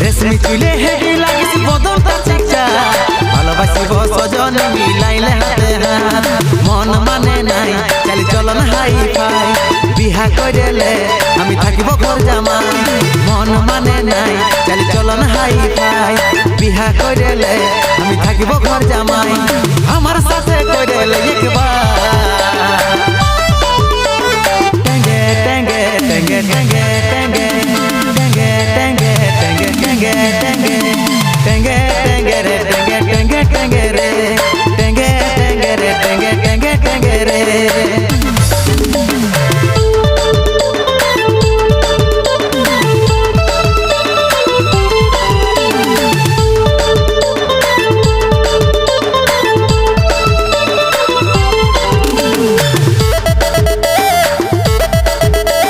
রেশমি চুলে হেভি লাগিস বদনটা চিকচা ভালোবাসিব সজন মিলাইলে হাতে হাত মন মানে নাই চালি চলন হাই ফাই বিহা কইলে আমি থাকিব ঘর জামাই মন মানে নাই চালি চলন হাই ফাই বিহা কইলে আমি থাকিব ঘর জামাই আমার সাথে কইলে একবার টেঙ্গে টেঙ্গে টেঙ্গে টেঙ্গে